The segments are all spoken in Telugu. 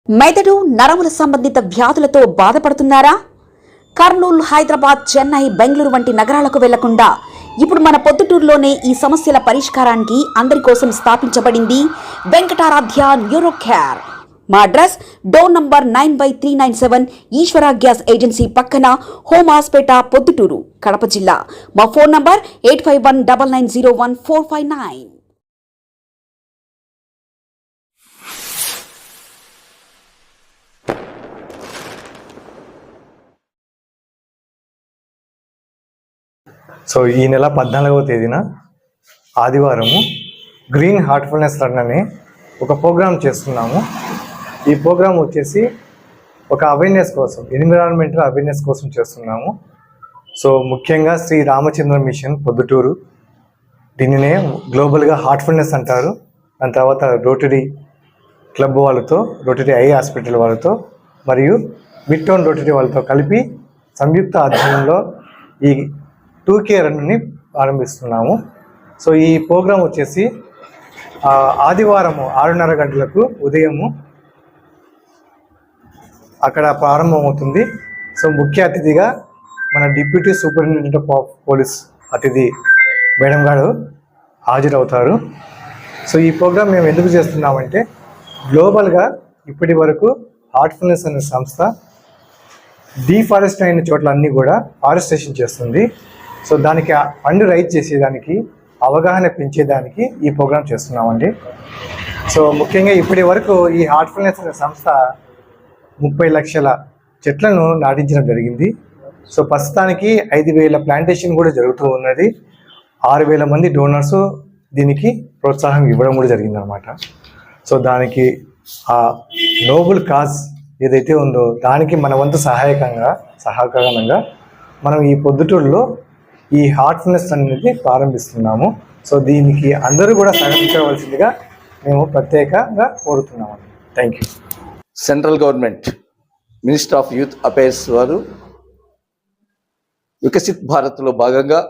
మెదడు నరముల సంబంధిత వ్యాధులతో బాధపడుతున్నారా? కర్నూలు, హైదరాబాద్, చెన్నై, బెంగళూరు వంటి నగరాలకు వెళ్లకుండా ఇప్పుడు మన పొద్దుటూరులోనే ఈ సమస్యల పరిష్కారానికి అందరి కోసం స్థాపించబడింది వెంకటారాధ్య న్యూరో కేర్. మా అడ్రస్ డోర్ నంబర్ 9/397 ఈశ్వర గ్యాస్ ఏజెన్సీ పక్కన, హోమ్ హాస్పేట, పొద్దుటూరు, కడప జిల్లా. మా ఫోన్ నంబర్ 8519901459. సో ఈ నెల 14వ తేదీన ఆదివారము గ్రీన్ హార్ట్ఫుల్నెస్ రన్ అనే ఒక ప్రోగ్రామ్ చేస్తున్నాము. ఈ ప్రోగ్రామ్ వచ్చేసి ఒక అవేర్నెస్ కోసం, ఎన్విరాన్మెంటల్ అవేర్నెస్ కోసం చేస్తున్నాము. సో ముఖ్యంగా శ్రీ రామచంద్ర మిషన్ పొద్దుటూరు, దీనినే గ్లోబల్గా హార్ట్ఫుల్నెస్ అంటారు. దాని తర్వాత రోటరీ క్లబ్ వాళ్ళతో, రోటరీ ఐ హాస్పిటల్ వాళ్ళతో మరియు మిడ్ టౌన్ రోటరీ వాళ్ళతో కలిపి సంయుక్త ఆధ్వర్యంలో ఈ 2K రన్ని ప్రారంభిస్తున్నాము. సో ఈ ప్రోగ్రాం వచ్చేసి ఆదివారము 6:30 గంటలకు ఉదయము అక్కడ ప్రారంభమవుతుంది. సో ముఖ్య అతిథిగా మన డిప్యూటీ సూపరింటెండెంట్ ఆఫ్ పోలీస్ అతిథి మేడం గారు హాజరవుతారు. సో ఈ ప్రోగ్రాం మేము ఎందుకు చేస్తున్నామంటే, గ్లోబల్గా ఇప్పటి వరకు హార్ట్ఫుల్నెస్ అనే సంస్థ డీఫారెస్ట్ అయిన చోట్ల అన్నీ కూడా ఫారెస్టేషన్ చేస్తుంది. సో దానికి ఫండ్ రైజ్ చేసేదానికి, అవగాహన పెంచేదానికి ఈ ప్రోగ్రాం చేస్తున్నామండి. సో ముఖ్యంగా ఇప్పటి వరకు ఈ హార్ట్ఫుల్నెస్ అనే సంస్థ 30 లక్షల చెట్లను నాటించడం జరిగింది. సో ప్రస్తుతానికి 5,000 ప్లాంటేషన్ కూడా జరుగుతూ ఉన్నది. 6,000 మంది డోనర్స్ దీనికి ప్రోత్సాహం ఇవ్వడం కూడా జరిగిందనమాట. సో దానికి ఆ నోబుల్ కాజ్ ఏదైతే ఉందో దానికి మన వంతు సహకారంగా మనం ఈ పొద్దుటూరులో ఈ హార్ట్ఫుల్నెస్ అనేది ప్రారంభిస్తున్నాము. సో దీనికి అందరూ కూడా సహకరించవలసిందిగా మేము ప్రత్యేకంగా కోరుతున్నాము. Thank you. Central government minister of youth affairs వారు వికసిత్ భారత్లో భాగంగా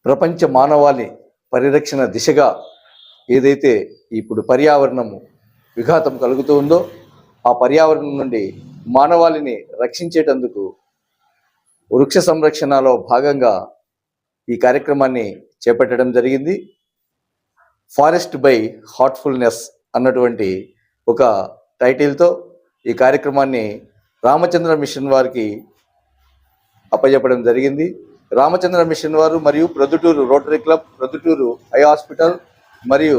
ప్రపంచ మానవాళి పరిరక్షణ దిశగా ఏదైతే ఇప్పుడు పర్యావరణము విఘాతం కలుగుతూ ఉందో, ఆ పర్యావరణం నుండి మానవాళిని రక్షించేటందుకు వృక్ష సంరక్షణలో భాగంగా ఈ కార్యక్రమాన్ని చేపట్టడం జరిగింది. ఫారెస్ట్ బై హార్ట్ఫుల్నెస్ అన్నటువంటి ఒక టైటిల్తో ఈ కార్యక్రమాన్ని రామచంద్ర మిషన్ వారికి అప్పచెప్పడం జరిగింది. రామచంద్ర మిషన్ వారు మరియు Proddatur rotary club, Proddatur eye hospital మరియు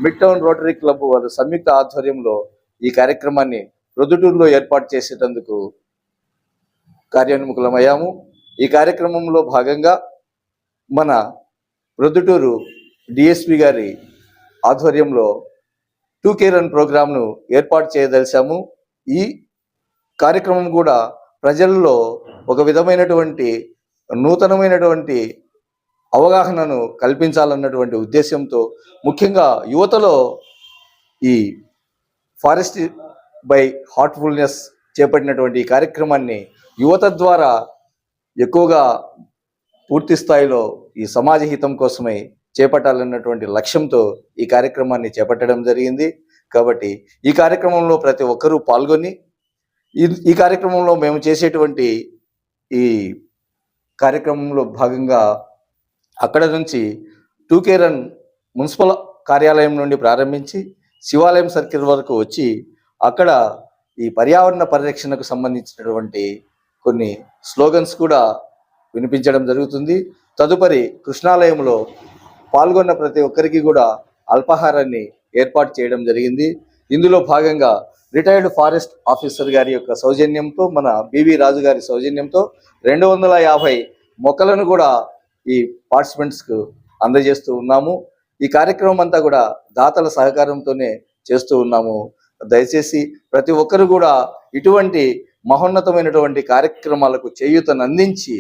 మిడ్ టౌన్ రోటరీ క్లబ్ వారు సంయుక్త ఆధ్వర్యంలో ఈ కార్యక్రమాన్ని ప్రొద్దుటూరులో ఏర్పాటు చేసేటందుకు కార్యోన్ముఖులమయ్యాము. ఈ కార్యక్రమంలో భాగంగా మన ప్రొద్దుటూరు డిఎస్పి గారి ఆధ్వర్యంలో 2K రన్ ప్రోగ్రాంను ఏర్పాటు చేయదలిచాము. ఈ కార్యక్రమం కూడా ప్రజల్లో ఒక విధమైనటువంటి నూతనమైనటువంటి అవగాహనను కల్పించాలన్నటువంటి ఉద్దేశంతో, ముఖ్యంగా యువతలో ఈ ఫారెస్ట్ బై హార్ట్ఫుల్నెస్ చేపట్టినటువంటి ఈ కార్యక్రమాన్ని యువత ద్వారా ఎక్కువగా పూర్తి స్థాయిలో ఈ సమాజ హితం కోసమై చేపట్టాలన్నటువంటి లక్ష్యంతో ఈ కార్యక్రమాన్ని చేపట్టడం జరిగింది. కాబట్టి ఈ కార్యక్రమంలో ప్రతి ఒక్కరూ పాల్గొని ఈ కార్యక్రమంలో మేము చేసేటువంటి ఈ కార్యక్రమంలో భాగంగా అక్కడ నుంచి 2K రన్ మున్సిపల్ కార్యాలయం నుండి ప్రారంభించి శివాలయం సర్కిల్ వరకు వచ్చి అక్కడ ఈ పర్యావరణ పరిరక్షణకు సంబంధించినటువంటి కొన్ని స్లోగన్స్ కూడా వినిపించడం జరుగుతుంది. తదుపరి కృష్ణాలయంలో పాల్గొన్న ప్రతి ఒక్కరికి కూడా అల్పాహారాన్ని ఏర్పాటు చేయడం జరిగింది. ఇందులో భాగంగా రిటైర్డ్ ఫారెస్ట్ ఆఫీసర్ గారి యొక్క సౌజన్యంతో, మన బివి రాజు గారి సౌజన్యంతో 250 మొక్కలను కూడా ఈ పార్టిసిపెంట్స్కు అందజేస్తూ ఉన్నాము. ఈ కార్యక్రమం అంతా కూడా దాతల సహకారంతోనే చేస్తూ ఉన్నాము. దయచేసి ప్రతి ఒక్కరు కూడా ఇటువంటి మహోన్నతమైనటువంటి కార్యక్రమాలకు చేయూతను అందించి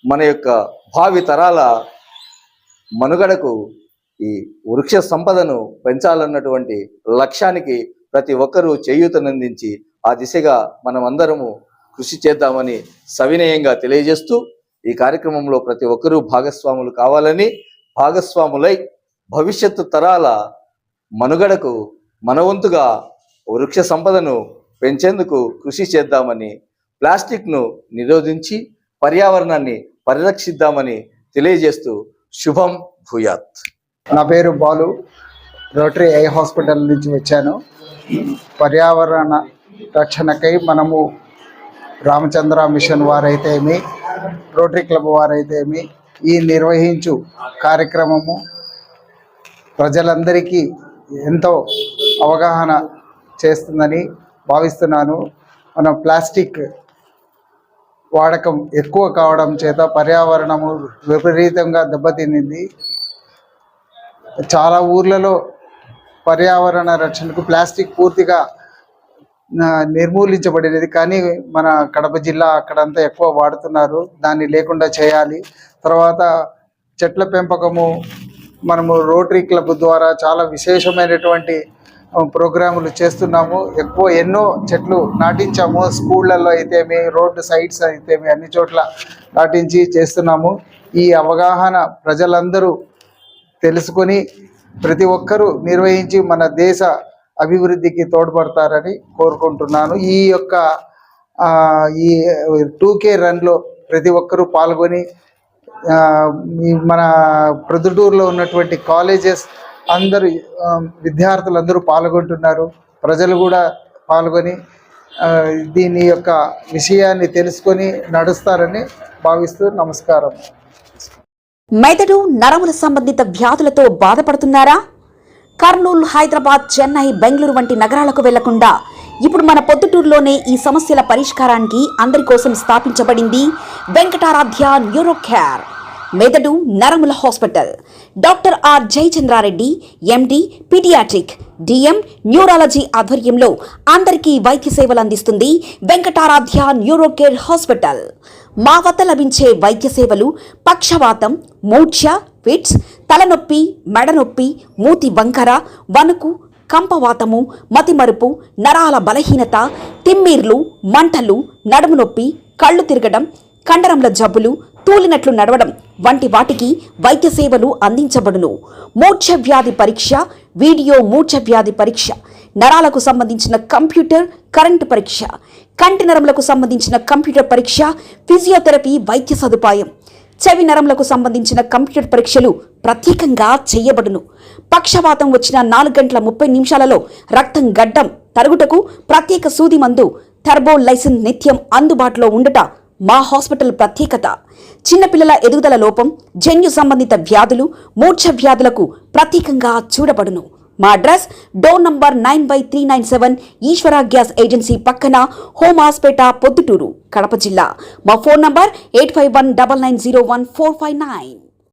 మన యొక్క భావి తరాల మనుగడకు ఈ వృక్ష సంపదను పెంచాలన్నటువంటి లక్ష్యానికి ప్రతి ఒక్కరూ చేయూతనందించి ఆ దిశగా మనం అందరము కృషి చేద్దామని సవినయంగా తెలియజేస్తూ, ఈ కార్యక్రమంలో ప్రతి ఒక్కరూ భాగస్వాములు కావాలని, భాగస్వాములై భవిష్యత్తు తరాల మనుగడకు మన వంతుగా వృక్ష సంపదను పెంచేందుకు కృషి చేద్దామని, ప్లాస్టిక్ను నిరోధించి పర్యావరణాన్ని పరిరక్షిద్దామని తెలియజేస్తూ శుభం భూయాత్. నా పేరు బాలు, రోటరీ ఐ హాస్పిటల్ నుంచి వచ్చాను. పర్యావరణ రక్షణకై మనము రామచంద్ర మిషన్ వారైతేమి, రోటరీ క్లబ్ వారైతేమి ఈ నిర్వహించు కార్యక్రమము ప్రజలందరికీ ఎంతో అవగాహన చేస్తుందని భావిస్తున్నాను. మన ప్లాస్టిక్ వాడకం ఎక్కువ కావడం చేత పర్యావరణము విపరీతంగా దెబ్బతింది. చాలా ఊర్లలో పర్యావరణ రక్షణకు ప్లాస్టిక్ పూర్తిగా నిర్మూలించబడినది, కానీ మన కడప జిల్లా అక్కడంతా ఎక్కువ వాడుతున్నారు. దాన్ని లేకుండా చేయాలి. తర్వాత చెట్ల పెంపకము మనము రోటరీ క్లబ్ ద్వారా చాలా విశేషమైనటువంటి ప్రోగ్రాములు చేస్తున్నాము. ఎన్నో చెట్లు నాటించాము. స్కూళ్ళల్లో అయితేమి, రోడ్డు సైడ్స్ అయితేమి అన్ని చోట్ల నాటించి చేస్తున్నాము. ఈ అవగాహన ప్రజలందరూ తెలుసుకొని ప్రతి ఒక్కరూ నిర్వహించి మన దేశ అభివృద్ధికి తోడ్పడతారని కోరుకుంటున్నాను. ఈ 2K రన్లో ప్రతి ఒక్కరూ పాల్గొని మన ప్రొద్దుటూరులో ఉన్నటువంటి కాలేజెస్ అందరూ విద్యార్థులందరూ పాల్గొంటున్నారు. ప్రజలు కూడా పాల్గొని దీని యొక్క విషయాన్ని తెలుసుకొని నడుస్తారని భావిస్తూ నమస్కారం. మెదడు నరముల సంబంధిత వ్యాధులతో బాధపడుతున్నారా? కర్నూలు, హైదరాబాద్, చెన్నై, బెంగళూరు వంటి నగరాలకు వెళ్లకుండా ఇప్పుడు మన పొద్దుటూరులోనే ఈ సమస్యల పరిష్కారానికి అందరి కోసం స్థాపించబడింది వెంకటారాధ్య న్యూరో కేర్ మెదడు నరముల hospital. Doctor R Jayachandrareddy, MD, paediatric, DM, neurology ఆధ్వర్యంలో అందరికీ వైద్య సేవలు అందిస్తుంది వెంకటారాధ్య న్యూరో కేర్ హాస్పిటల్. మా వద్ద లభించే వైద్య సేవలు పక్షవాతం, మూర్ఛ, ఫిట్స్, తలనొప్పి, మెడనొప్పి, మూతి వంకర, వణుకు, కంపవాతము, మతిమరుపు, నరాల బలహీనత, తిమ్మిర్లు, మంటలు, నడుము నొప్పి, కళ్ళు తిరగడం, కండరంల జబ్బులు, తూలినట్లు నడవడం వంటి వాటికి వైద్య సేవలు అందించబడును. మూర్ఛ వ్యాధి పరీక్ష, వీడియో మూర్ఛ వ్యాధి పరీక్ష, నరాలకు సంబంధించిన కంప్యూటర్ కరెంటు పరీక్ష, కంటి నరములకు సంబంధించిన కంప్యూటర్ పరీక్ష, ఫిజియోథెరపీ వైద్య సదుపాయం, చెవి నరములకు సంబంధించిన కంప్యూటర్ పరీక్షలు ప్రత్యేకంగా చేయబడును. పక్షవాతం వచ్చిన 4 గంటల 30 నిమిషాలలో రక్తం గడ్డం తరుగుటకు ప్రత్యేక సూది మందు థర్బోలైసిన్ నిత్యం అందుబాటులో ఉండుట మా హాస్పిటల్ ప్రత్యేకత. చిన్నపిల్లల ఎదుగుదల లోపం, జన్యు సంబంధిత వ్యాధులు, మూర్ఛ వ్యాధులకు ప్రత్యేకంగా చూడబడును. మా అడ్రస్ డోర్ నంబర్ 9/397 ఈశ్వర గ్యాస్ ఏజెన్సీ పక్కన, హోమాస్పేట, పొద్దుటూరు, కడప జిల్లా. మా ఫోన్ నంబర్ 8519901459.